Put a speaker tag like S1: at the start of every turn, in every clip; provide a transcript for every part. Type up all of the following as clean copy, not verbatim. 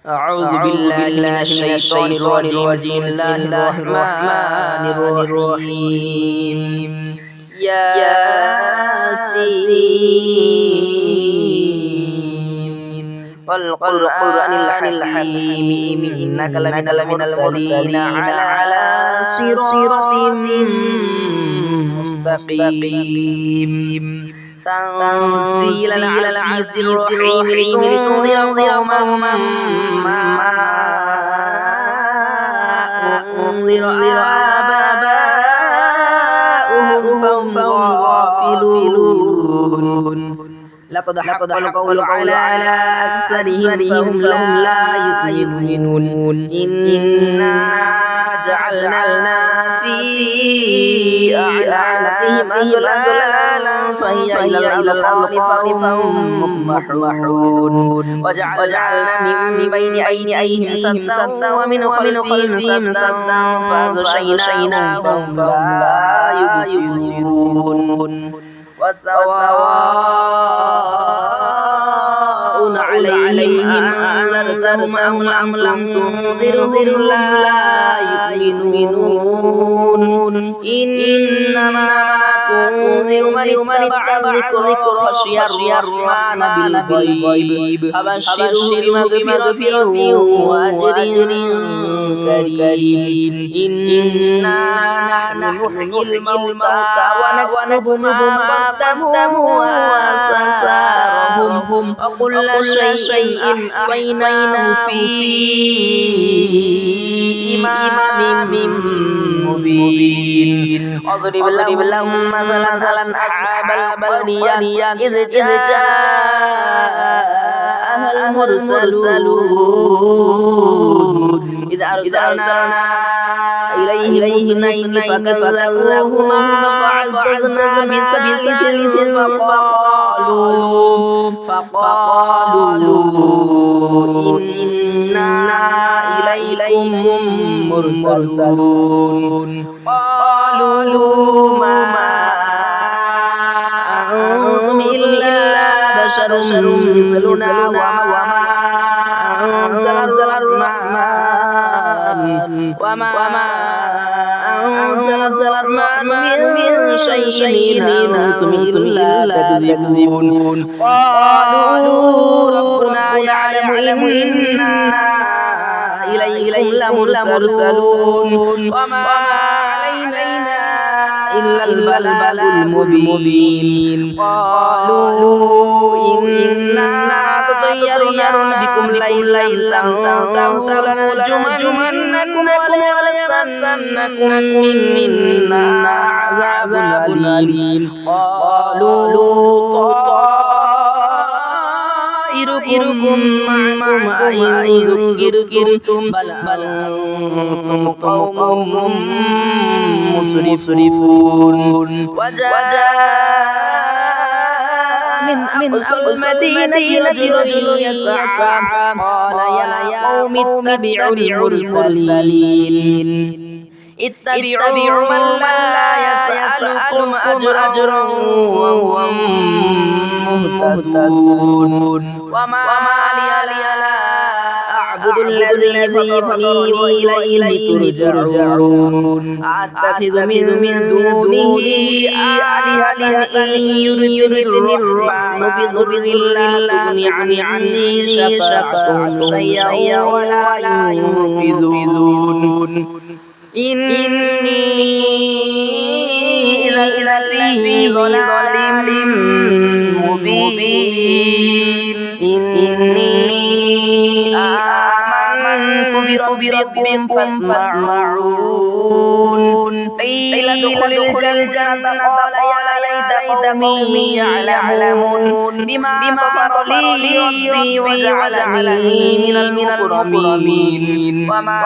S1: أعوذ بالله من الشيطان الرجيم بسم الله الرحمن الرحيم ياسين والقرآن الحكيم إنك لمن المرسلين على صراط مستقيم تنزيل العزيز الرحيم لتنذر قوما ما أنذر آباؤهم فهم غافلون لقد حق القول على أكثرهم فهم لا يؤمنون إنا جعلنا في أعناقهم أغلالا فهي إلى الأذقان فهم مقمحون وجعلنا من بين أيديهم سدا ومن خلفهم سدا فأغشيناهم فهم لا يبصرون وسواء عليهم أنذرتهم أم لم تنذرهم لا يؤمنون إنما تنذر من اتبع الذكر وخشي الرحمن بالغيب فبشره بمغفرة وأجر كريم إنا نحن نحيي الموتى ونكتب ما قدموا وآثارهم وكل شيء أحصيناه في إمام مبين واضرب لهم مثلا أصحاب القرية إذ جاءها المرسلون إذ أرسلنا إليهم اثنين فكذبوهما فعززنا بثالث فقالوا إنا إليكم مرسلون قالوا ما أنتم إلا بشر مثلنا وما أنزل الرحمن من شيء إن أنتم إلا تكذبون قالوا ربنا يعلم إنا إليكم لمرسلون وما علينا إلا البلاغ المبين قالوا إنا تطيرنا بكم لئن تنتهوا لنرجمنكم وليمسنكم منا عذاب أليم قالوا طائركم معكم أئن ذكرتم بل أنتم قوم مسرفون وجاء من أقصى المدينة رجل يسعى قال يا قوم اتبعوا المرسلين اتبعوا من لا يسألكم أجرا وهم مهتدون وما لي لا أعبد الذي فطرني إليه ترجعون أتخذ من دونه آلهة إن يردني الرحمن بضر لا تغن عني شفاعتهم شيئا ولا ينقذون إني إذا في ضلال مبين إني آمنت بربكم فاسمعون قيل ادخل الجنة قال يا ليت قومي يعلمون بما غفر لي ربي وجعلني من المكرمين وما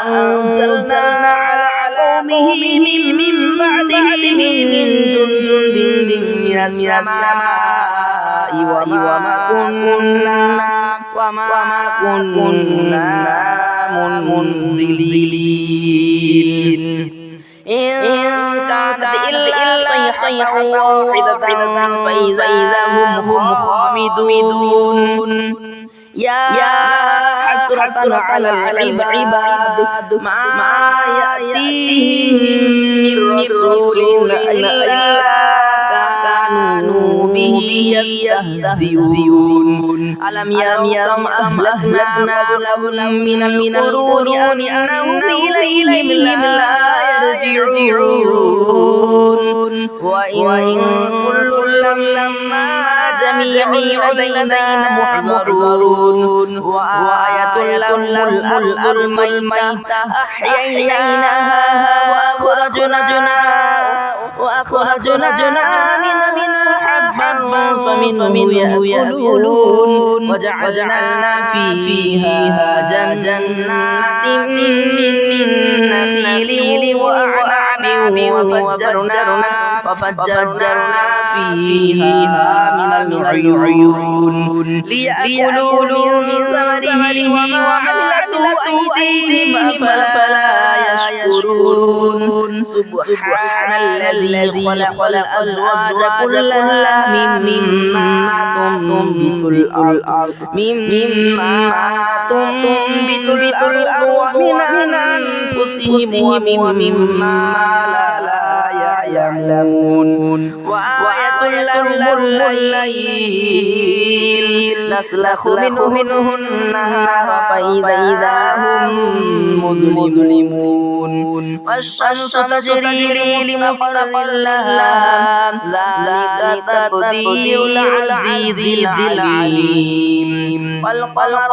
S1: أنزلنا على قومه من بعده من جند من السماء وما كنا منزلين إن كانت إلا صيحة واحدة فإذا هم خامدون يا حسرة على العباد ما يأتيهم من رسول إلا كانوا به يستهزئون ألم يروا أهلكنا قبلهم من القرون أنهم إليهم لا يرجعون وإن كل لما جميع لدينا محضرون وآية لهم الأرض الميتة أحييناها وأخرجنا منها حبا فمنه يأكلون وجعلنا فيها جنات من نخيل وأعناب وفجرنا فيها من العيون ليأكلوا من ثمره وعملته أيديهم أفلا يشكرون سبحان الذي خلق الأزواج كلها مما تنبت الأرض ومن أنفسهم ومما لا يعلمون وآية لهم الليل نسلخ منه النهار فإذا هم مظلمون والشمس تجري لمستقر لها ذلك تقدير العزيز العليم والقمر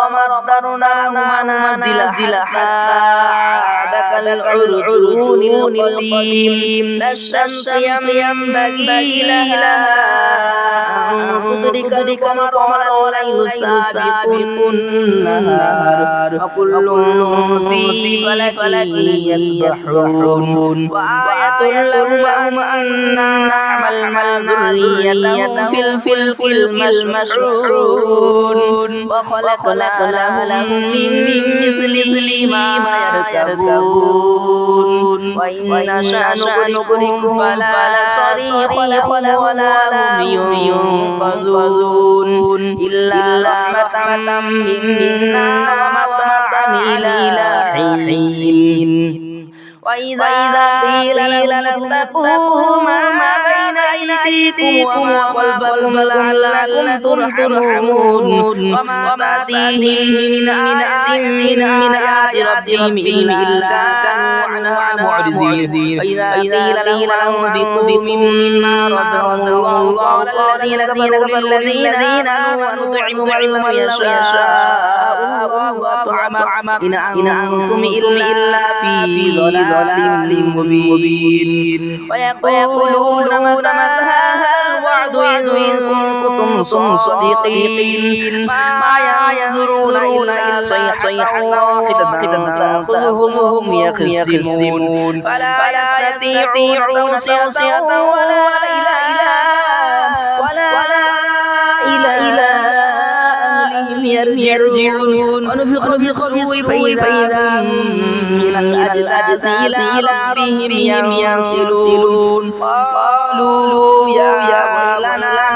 S1: قدرناه منازل حتى عاد كالعرجون القديم لا الشمس ينبغي لها أن تدرك القمر والليل سابق النهار وكل في فلك يسبحون وآية لهم أنا حملنا ذريتهم في الفلك المشحون وخلقنا لهم من مثله ما يركبون وإن نشأ نغرقهم فلا صريخ ولا هم ينقذون إلا رحمة منا ومتاعا إلى حين وإذا قيل لهم اتقوا ما بين أيديكم وما خلفكم لعلكم ترحمون وما تأتيهم من آية من آيات ربهم إلا كانوا عنها معرضين وإذا قيل لهم انفقوا مما رزقهم الله الذين كفروا للذين آمنوا ونطعم من لم يشاء الله طعما إن أنتم إلا في ضلال مبين ويقولون متى هذا الوعد إن كنتم صادقين ما ينظرون إلا صيحة واحدة تأخذهم وهم يخصمون فلا يستطيعون توصية ولا إلى أهلهم يرجعون ونفخ في الصور فإذا من الأجداث إلى ربهم ينسلون قالوا يا ويلنا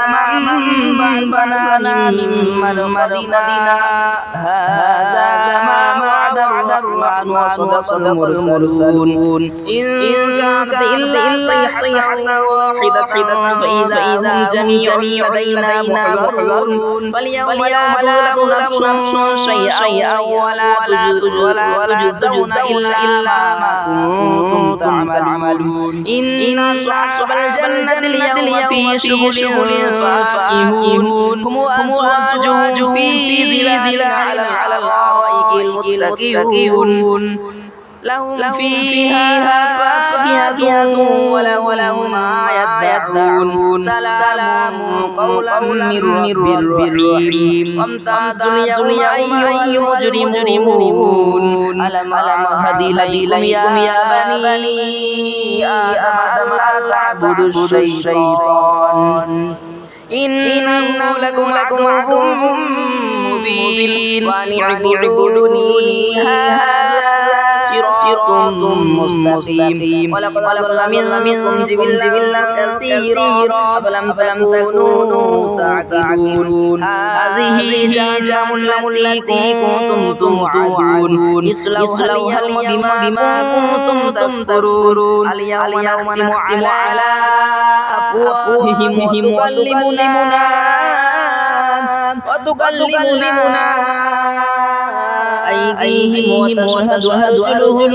S1: من بنانا من مرقدنا هذا كما وعد الرحمن وصدق المرسلون إن كانت إلا صيحة واحدة فإذا هم جميع لدينا محضرون فاليوم لا تظلم نفس شيئا ولا تجزون إلا ما كنتم تعملون إن أصحاب الجنة اليوم في شغل فاكهون هم وأزواجهم في ظلال على الأرائك المتكئون لهم فيها فاكهة ولهم ما يدعون سلام قولا من رب رحيم وامتازوا اليوم أيها المجرمون ألم أهد إليكم يا بني آدم ألا تعبدوا الشيطان إنه لكم عدو مبين وأن اعبدوني هذا صراط مستقيم ولقد أضل منكم جبلا كثيرا أفلم تكونوا تعقلون هذه جهنم التي كنتم توعدون اصلوها بما كنتم تكفرون اليوم نختم على أفواههم وتكلمنا أيديهم وتشهد أرجلهم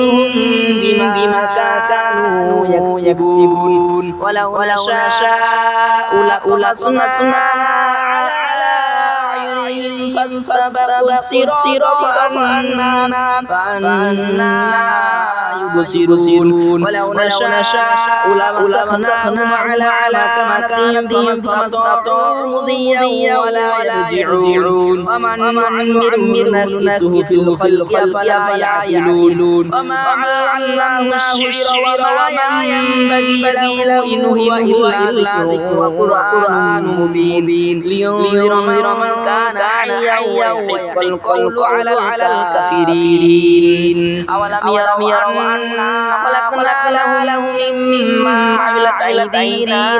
S1: بما كانوا يكسبون ولو نشاء لطمسنا على أعينهم فاستبقوا الصراط فأنى يبصرون ولو نشاء لمسخناهم على مكانتهم فما استطاعوا مضيا ولا يرجعون ومن نعمره نكسه في الخلق أفلا يعقلون وما علمناه الشعر وما ينبغي له إن هو إلا ذكر وقرآن مبين لينذر من كان حيا ويحق القول على الكافرين أولم يروا أنا خلقنا لهم مما عملت أيدينا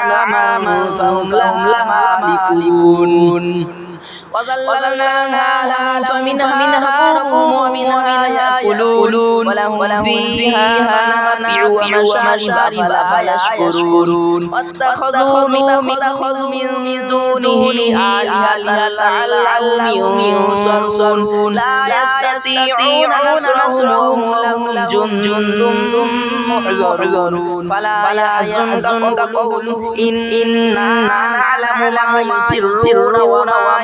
S1: نعما فهم لها مالكون وظللناها لهم فمنها ركوبهم ومنها يأكلون ولهم فيها منافع ومشارب فيشكرون واتخذوا من دونه آلهة لعلهم ينصرون لا يستطيعون نصرهم وهم جند محضرون فلا يحزنك قولهم إنا نعلم ما يسرون وما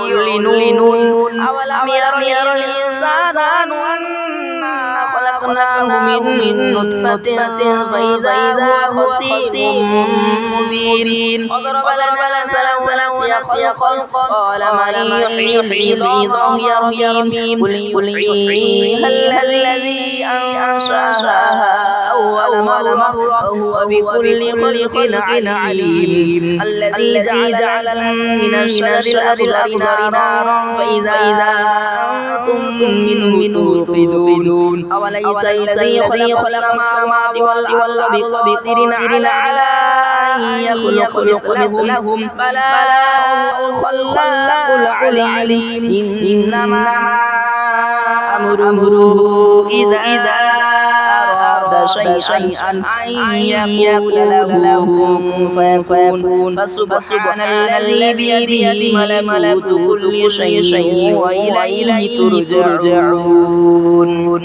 S1: يعلنون أولم ير الإنسان أنا خلقناه من نطفة فإذا هو خصيم مبين وضرب لنا مثلا خلق قال من يحيي العظام قل يحييها الذي أنشأها أول مرة وهو بكل خلق عليم الذي جعل من الشجر الأخضر نارا فإذا أنتم منه توقدون أوليس الذي خلق السماوات والأرض بقادر على أن يخلق مثلهم بلى هو الخلاق العليم إنما أمره إذا أراد شيئا أن يقول له فيكون فسبحان الذي بيده ملكوت كل شيء وإليه ترجعون.